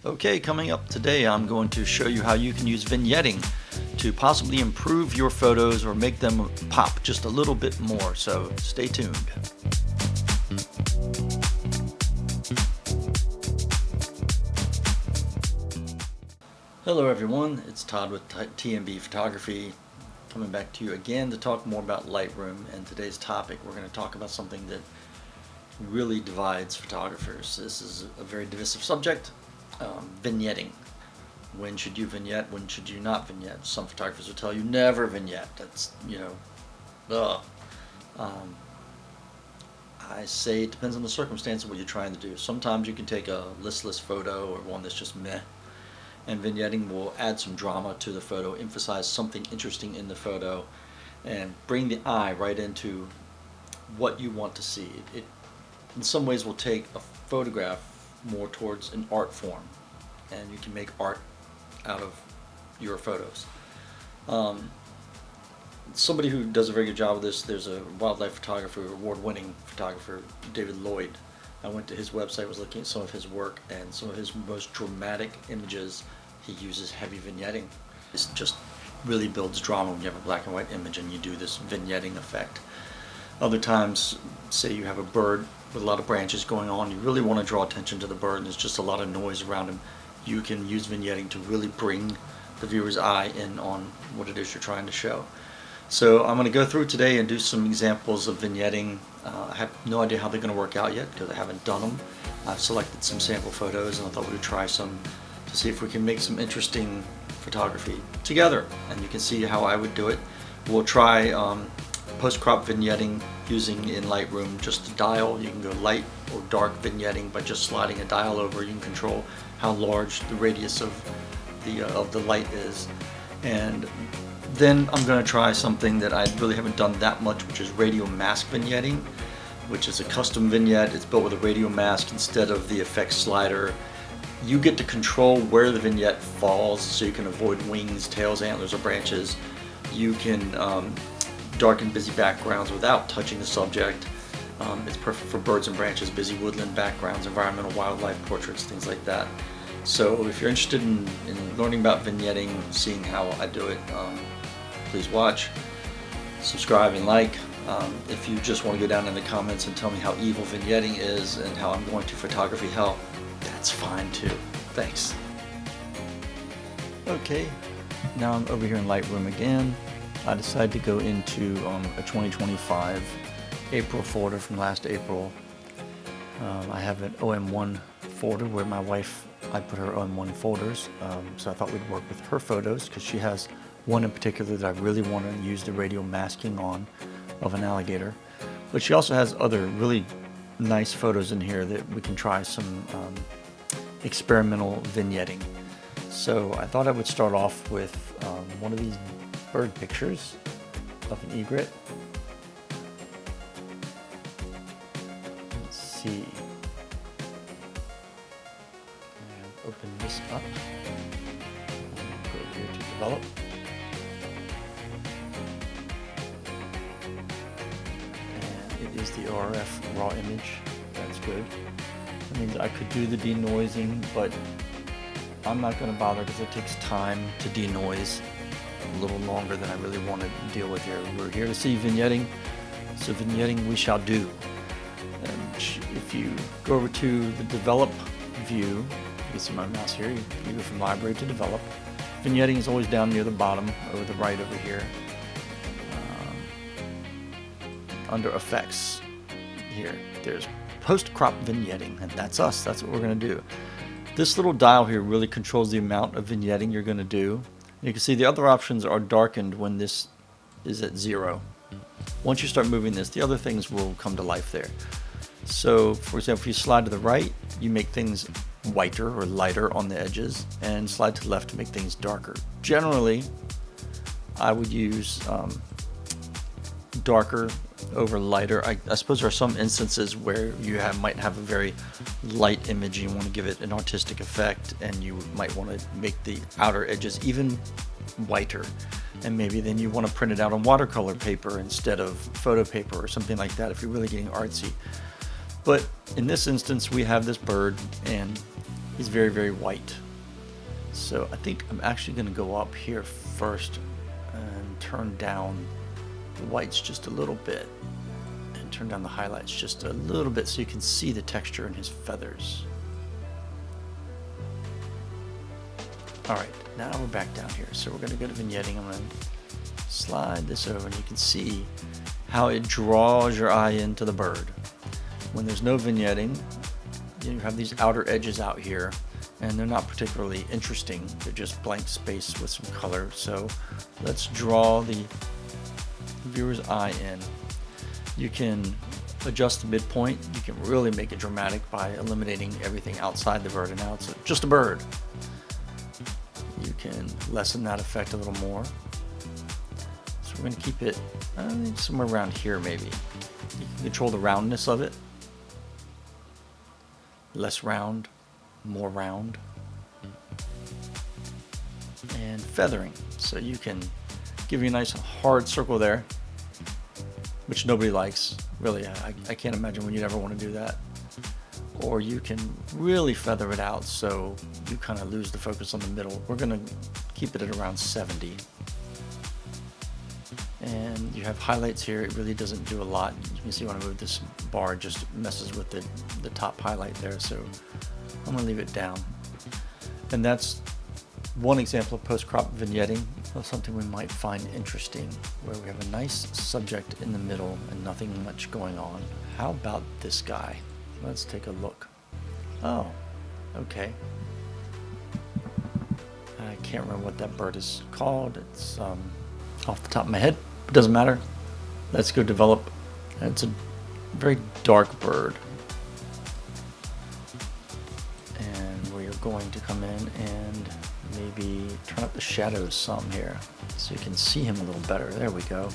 Okay, coming up today, I'm going to show you how you can use vignetting to possibly improve your photos or make them pop just a little bit more, so stay tuned. Hello everyone, it's Todd with TMB Photography, coming back to you again to talk more about Lightroom. And today's topic, we're going to talk about something that really divides photographers. This is a very divisive subject. Vignetting. When should you vignette? When should you not vignette? Some photographers will tell you never vignette. That's, I say it depends on the circumstance of what you're trying to do. Sometimes you can take a listless photo or one that's just meh, and vignetting will add some drama to the photo, emphasize something interesting in the photo, and bring the eye right into what you want to see. It in some ways will take a photograph more towards an art form, and you can make art out of your photos. Somebody who does a very good job of this, there's a wildlife photographer, award-winning photographer, David Lloyd. I went to his website, was looking at some of his work, and some of his most dramatic images, he uses heavy vignetting. It just really builds drama when you have a black and white image and you do this vignetting effect. Other times, say you have a bird with a lot of branches going on, you really want to draw attention to the bird and there's just a lot of noise around him. You can use vignetting to really bring the viewer's eye in on what it is you're trying to show. So I'm going to go through today and do some examples of vignetting. I have no idea how they're going to work out yet because I haven't done them. I've selected some sample photos and I thought we would try some to see if we can make some interesting photography together, and you can see how I would do it. We'll try post-crop vignetting using in Lightroom just a dial. You can go light or dark vignetting by just sliding a dial over. You can control how large the radius of the light is. And then I'm going to try something that I really haven't done that much, which is radial mask vignetting, which is a custom vignette. It's built with a radial mask instead of the effects slider. You get to control where the vignette falls, so you can avoid wings, tails, antlers, or branches. You can darken busy backgrounds without touching the subject. It's perfect for birds and branches, busy woodland backgrounds, environmental wildlife portraits, things like that. So if you're interested in learning about vignetting, seeing how I do it, please watch, subscribe, and like. If you just want to go down in the comments and tell me how evil vignetting is and how I'm going to photography hell, that's fine too. Thanks. Okay, now I'm over here in Lightroom again. I decided to go into a 2025 April folder from last April. I have an OM1 folder where my wife, I put her OM1 folders, so I thought we'd work with her photos because she has one in particular that I really want to use the radial masking on of an alligator. But she also has other really nice photos in here that we can try some experimental vignetting. So I thought I would start off with one of these bird pictures of an egret. Let's see. And open this up. Go over here to develop. And it is the ORF raw image. That's good. That means I could do the denoising, but I'm not going to bother because it takes time to denoise, a little longer than I really want to deal with here. We're here to see vignetting, so vignetting we shall do. And if you go over to the develop view, you can see my mouse here, you go from library to develop. Vignetting is always down near the bottom, over the right over here, under effects. Here, there's post-crop vignetting, and that's us. That's what we're going to do. This little dial here really controls the amount of vignetting you're going to do. You can see the other options are darkened when this is at 0. Once you start moving this, the other things will come to life there. So, for example, if you slide to the right, you make things whiter or lighter on the edges, and slide to the left to make things darker. Generally, I would use darker over lighter. I suppose there are some instances where you might have a very light image and you want to give it an artistic effect, and you might want to make the outer edges even whiter, and maybe then you want to print it out on watercolor paper instead of photo paper or something like that if you're really getting artsy. But in this instance we have this bird, and is very, very white. So I think I'm actually going to go up here first and turn down the whites just a little bit, and turn down the highlights just a little bit so you can see the texture in his feathers. Alright, now we're back down here. So we're going to go to vignetting. I'm going to slide this over, and you can see how it draws your eye into the bird. When there's no vignetting, you have these outer edges out here, and they're not particularly interesting. They're just blank space with some color. So let's draw the viewer's eye in. You can adjust the midpoint. You can really make it dramatic by eliminating everything outside the bird, and now it's just a bird. You can lessen that effect a little more. So we're going to keep it somewhere around here maybe. You can control the roundness of it. Less round, more round. And feathering. So you can give you a nice hard circle there, which nobody likes. Really, I can't imagine when you'd ever want to do that. Or you can really feather it out so you kind of lose the focus on the middle. We're going to keep it at around 70. And you have highlights here. It really doesn't do a lot. You can see when I move this bar, it just messes with the top highlight there. So I'm going to leave it down. And that's one example of post-crop vignetting, of something we might find interesting, where we have a nice subject in the middle and nothing much going on. How about this guy? Let's take a look. Oh, okay. I can't remember what that bird is called. It's off the top of my head. It doesn't matter. Let's go develop. It's a very dark bird. And we are going to come in and maybe turn up the shadows some here so you can see him a little better. There we go.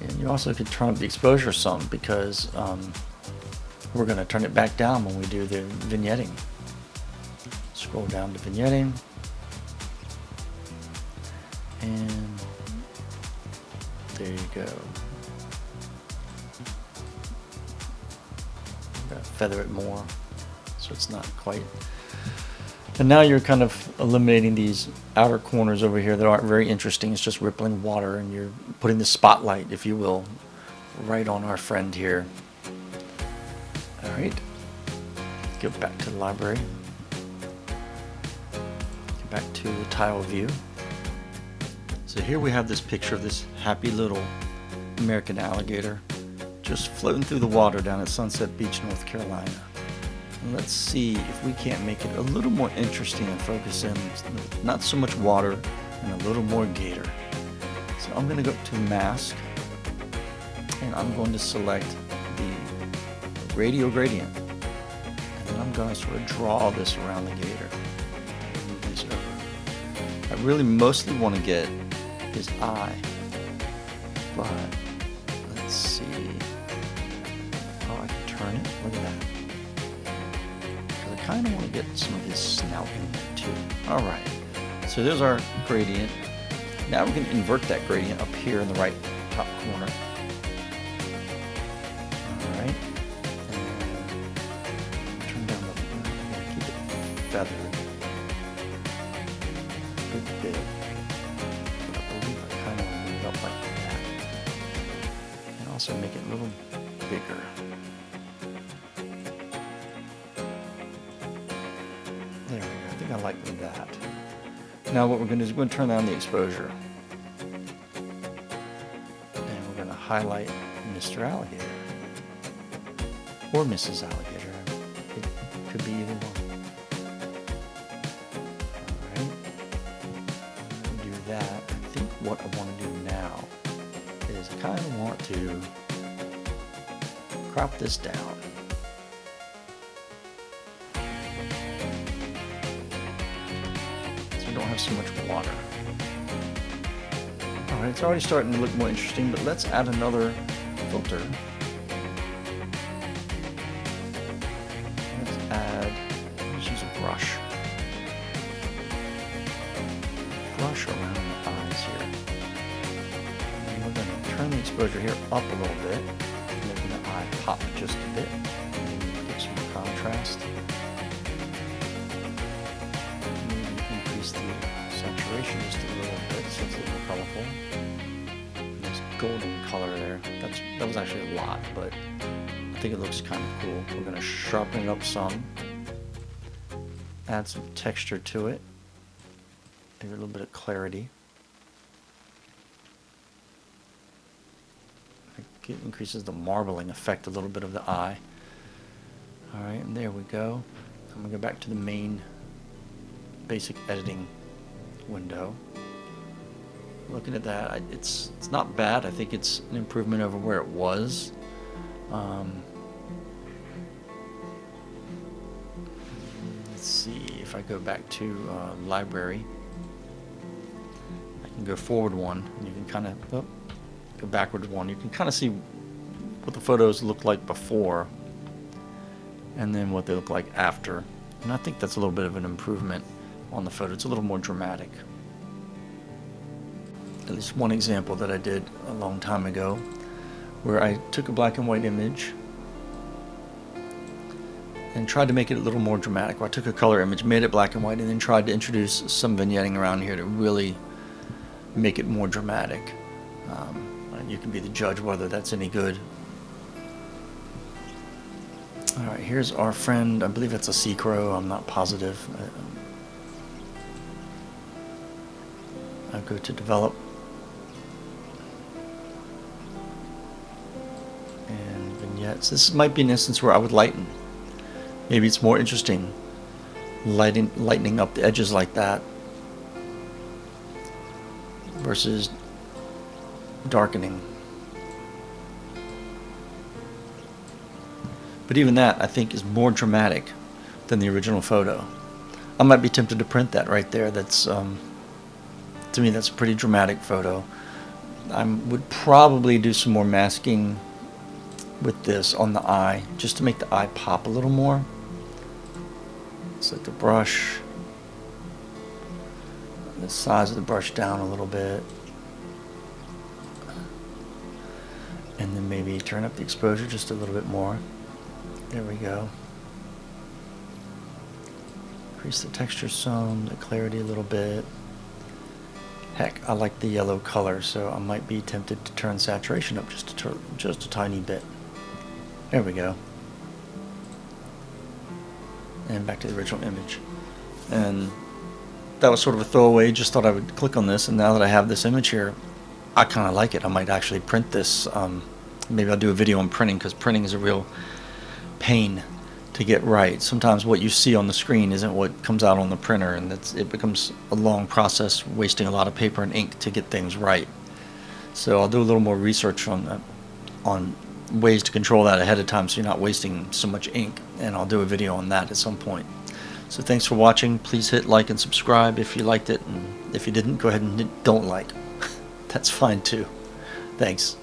And you also could turn up the exposure some, because we're going to turn it back down when we do the vignetting. Scroll down to vignetting. And there you go. I'm going to feather it more so it's not quite. And now you're kind of eliminating these outer corners over here that aren't very interesting. It's just rippling water, and you're putting the spotlight, if you will, right on our friend here. All right, go back to the library. Go back to the tile view. So here we have this picture of this happy little American alligator just floating through the water down at Sunset Beach, North Carolina. Let's see if we can't make it a little more interesting and focus in not so much water and a little more gator. So I'm going to go up to mask, and I'm going to select the radial gradient, and then I'm going to sort of draw this around the gator. Move this over. I really mostly want to get his eye, but let's see. Oh, I can turn it. Look at that. I kind of want to get some of his snout in there too. Alright, so there's our gradient. Now we're going to invert that gradient up here in the right top corner. Alright, and turn down the, I'm going to keep it feathered a good bit, but I believe I kind of want to move it up like that, and also make it a little bigger. There we go. I think I like that. Now what we're going to do is we're going to turn on the exposure. And we're going to highlight Mr. Alligator. Or Mrs. Alligator. It could be either one. Alright. Do that. I think what I want to do now is I kind of want to crop this down. Don't have so much water. Alright, it's already starting to look more interesting, but let's add another filter. Let's use a brush. Brush around the eyes here. And we're going to turn the exposure here up a little bit, making the eye pop just a bit. And give some contrast. saturation just a little bit so it's a little more colorful. Nice golden color there. That was actually a lot, but I think it looks kind of cool. We're going to sharpen it up some, add some texture to it, maybe a little bit of clarity. It increases the marbling effect a little bit of the eye. Alright, and there we go. I'm going to go back to the main basic editing window. Looking at that, it's not bad. I think it's an improvement over where it was. Let's see if I go back to library. I can go forward one, and you can kind of go backward one. You can kind of see what the photos look like before, and then what they look like after. And I think that's a little bit of an improvement on the photo. It's a little more dramatic. At least one example that I did a long time ago, where I took a black and white image and tried to make it a little more dramatic. Where I took a color image, made it black and white, and then tried to introduce some vignetting around here to really make it more dramatic. And you can be the judge whether that's any good. Alright, here's our friend. I believe that's a sea crow. I'm not positive. I'll go to develop. And vignettes. This might be an instance where I would lighten. Maybe it's more interesting lightening up the edges like that versus darkening. But even that, I think, is more dramatic than the original photo. I might be tempted to print that right there. That's to me, that's a pretty dramatic photo. I would probably do some more masking with this on the eye, just to make the eye pop a little more. Set the brush, the size of the brush down a little bit, and then maybe turn up the exposure just a little bit more. There we go. Increase the texture some, the clarity a little bit. Heck, I like the yellow color, so I might be tempted to turn saturation up just a tiny bit. There we go. And back to the original image. And that was sort of a throwaway. Just thought I would click on this, and now that I have this image here, I kind of like it. I might actually print this. Maybe I'll do a video on printing, because printing is a real pain to get right. Sometimes what you see on the screen isn't what comes out on the printer, and it becomes a long process, wasting a lot of paper and ink to get things right. So I'll do a little more research on ways to control that ahead of time so you're not wasting so much ink, and I'll do a video on that at some point. So thanks for watching. Please hit like and subscribe if you liked it, and if you didn't, go ahead and don't like. That's fine too. Thanks.